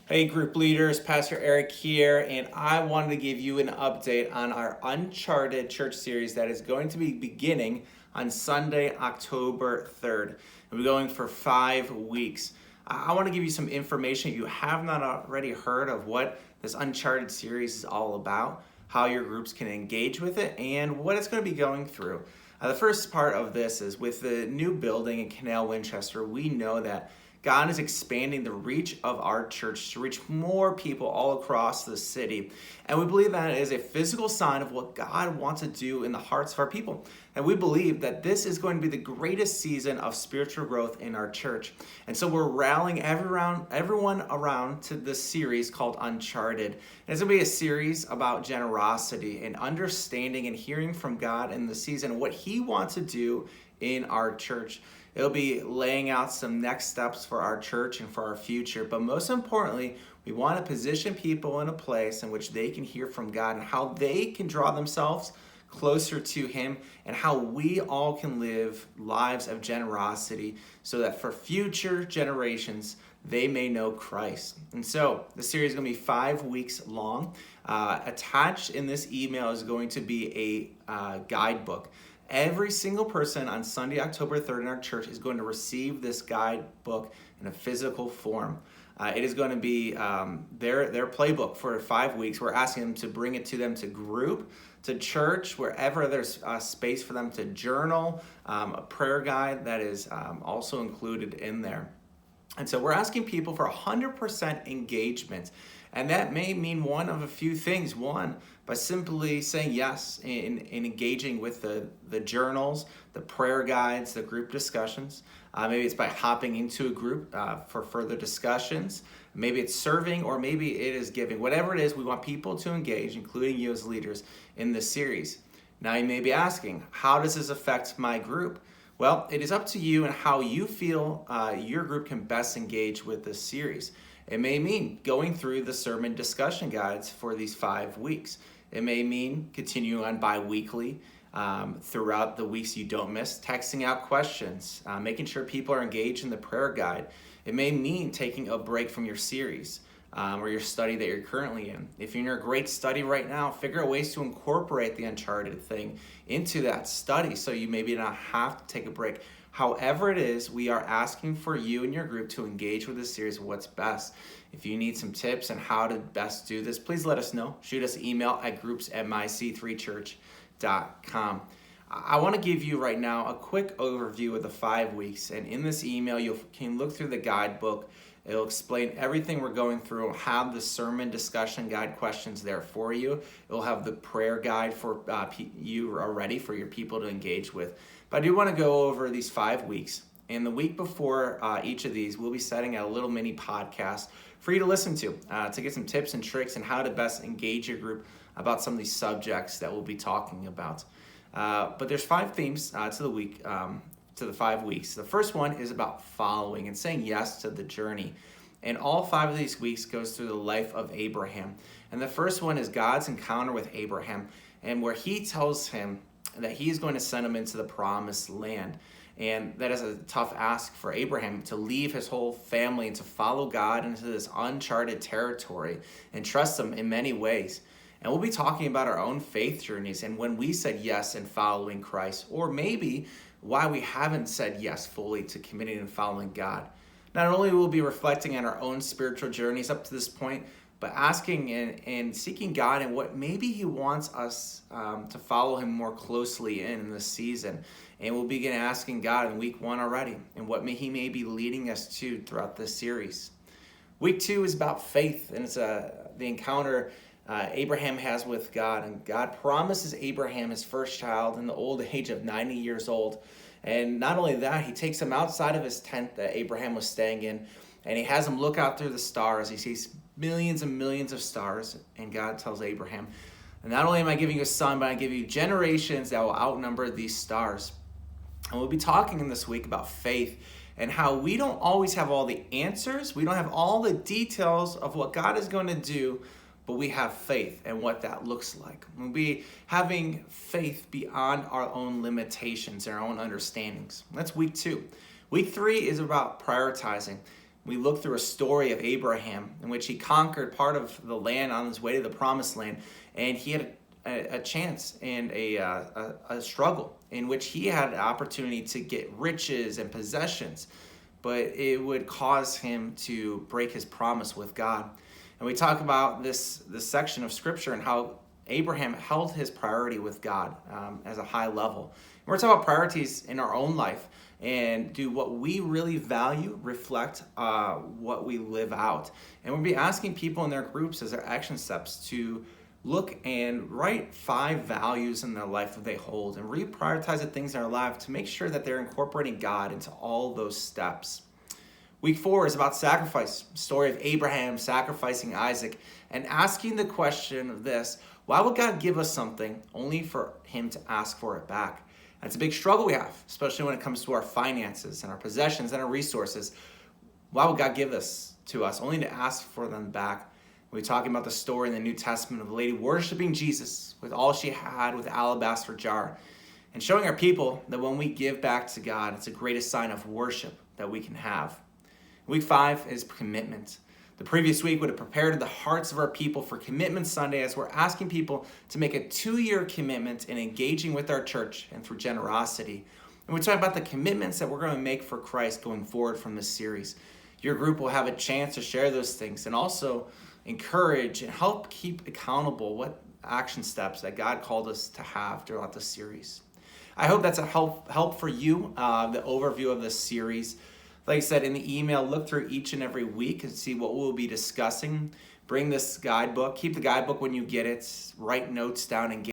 Hey, group leaders, Pastor Eric here, and I wanted to give you an update on our Uncharted church series that is going to be beginning on Sunday, October 3rd. We're going for 5 weeks. I want to give you some information if you have not already heard of what this Uncharted series is all about, how your groups can engage with it, and what it's going to be going through. The first part of this is with the new building in Canal Winchester, we know that God is expanding the reach of our church to reach more people all across the city. And we believe that is a physical sign of what God wants to do in the hearts of our people. And we believe that this is going to be the greatest season of spiritual growth in our church. And so we're rallying everyone around to this series called Uncharted. And it's going to be a series about generosity and understanding and hearing from God in the season what He wants to do in our church. It'll be laying out some next steps for our church and for our future. But most importantly, we want to position people in a place in which they can hear from God and how they can draw themselves closer to Him and how we all can live lives of generosity so that for future generations, they may know Christ. And so the series is going to be 5 weeks long. Attached in this email is going to be a guidebook. Every single person on Sunday, October 3rd in our church is going to receive this guidebook in a physical form. It is going to be their playbook for 5 weeks. We're asking them to bring it to them to group, to church, wherever there's space for them to journal, a prayer guide that is also included in there. And so we're asking people for 100% engagement. And that may mean one of a few things. One, by simply saying yes in engaging with the journals, the prayer guides, the group discussions. Maybe it's by hopping into a group for further discussions. Maybe it's serving, or maybe it is giving. Whatever it is, we want people to engage, including you as leaders, in this series. Now you may be asking, how does this affect my group? Well, it is up to you and how you feel your group can best engage with this series. It may mean going through the sermon discussion guides for these 5 weeks. It may mean continuing on bi-weekly throughout the weeks you don't miss, texting out questions, making sure people are engaged in the prayer guide. It may mean taking a break from your series or your study that you're currently in. If you're in a great study right now, figure out ways to incorporate the Uncharted thing into that study so you maybe not have to take a break. However it is, we are asking for you and your group to engage with this series, what's best. If you need some tips on how to best do this, please let us know. Shoot us an email at groups@myc3church.com. I want to give you right now a quick overview of the 5 weeks. And in this email, you can look through the guidebook. It'll explain everything we're going through. It'll have the sermon discussion guide questions there for you. It'll have the prayer guide for you already for your people to engage with. But I do want to go over these 5 weeks. And the week before each of these, we'll be setting a little mini podcast for you to listen to get some tips and tricks on how to best engage your group about some of these subjects that we'll be talking about. But there's 5 themes to the week, to the 5 weeks. The first one is about following and saying yes to the journey. And all 5 of these weeks goes through the life of Abraham. And the first one is God's encounter with Abraham, and where He tells him that He's going to send him into the promised land. And that is a tough ask for Abraham, to leave his whole family and to follow God into this uncharted territory and trust Him in many ways. And we'll be talking about our own faith journeys and when we said yes in following Christ, or maybe why we haven't said yes fully to committing and following God. Not only will we be reflecting on our own spiritual journeys up to this point, but asking and seeking God and what maybe He wants us to follow Him more closely in this season. And we'll begin asking God in week 1 already and what He may be leading us to throughout this series. Week 2 is about faith, and it's the encounter Abraham has with God. And God promises Abraham his first child in the old age of 90 years old. And not only that, He takes him outside of his tent that Abraham was staying in, and He has him look out through the stars. He sees millions and millions of stars, and God tells Abraham, and not only am I giving you a son, but I give you generations that will outnumber these stars. And we'll be talking in this week about faith and how we don't always have all the answers. We don't have all the details of what God is going to do, but we have faith and what that looks like. We'll be having faith beyond our own limitations and our own understandings. That's week 2. Week 3 is about prioritizing. We look through a story of Abraham in which he conquered part of the land on his way to the promised land, and he had a chance and a struggle in which he had an opportunity to get riches and possessions, but it would cause him to break his promise with God. And we talk about this section of scripture and how Abraham held his priority with God as a high level. And we're talking about priorities in our own life, and do what we really value reflect what we live out. And we'll be asking people in their groups as their action steps to look and write 5 values in their life that they hold and reprioritize the things in their life to make sure that they're incorporating God into all those steps. Week 4 is about sacrifice, story of Abraham sacrificing Isaac, and asking the question of this: why would God give us something only for him to ask for it back? That's a big struggle we have, especially when it comes to our finances and our possessions and our resources. Why would God give this to us only to ask for them back? We're talking about the story in the New Testament of a lady worshiping Jesus with all she had with an alabaster jar, and showing our people that when we give back to God, it's the greatest sign of worship that we can have. Week 5 is commitment. The previous week would have prepared the hearts of our people for Commitment Sunday, as we're asking people to make a 2-year commitment in engaging with our church and through generosity. And we talk about the commitments that we're going to make for Christ going forward from this series. Your group will have a chance to share those things and also encourage and help keep accountable what action steps that God called us to have throughout the series. I hope that's a help for you, the overview of this series. Like I said in the email, look through each and every week and see what we'll be discussing. Bring this guidebook. Keep the guidebook when you get it. Write notes down and get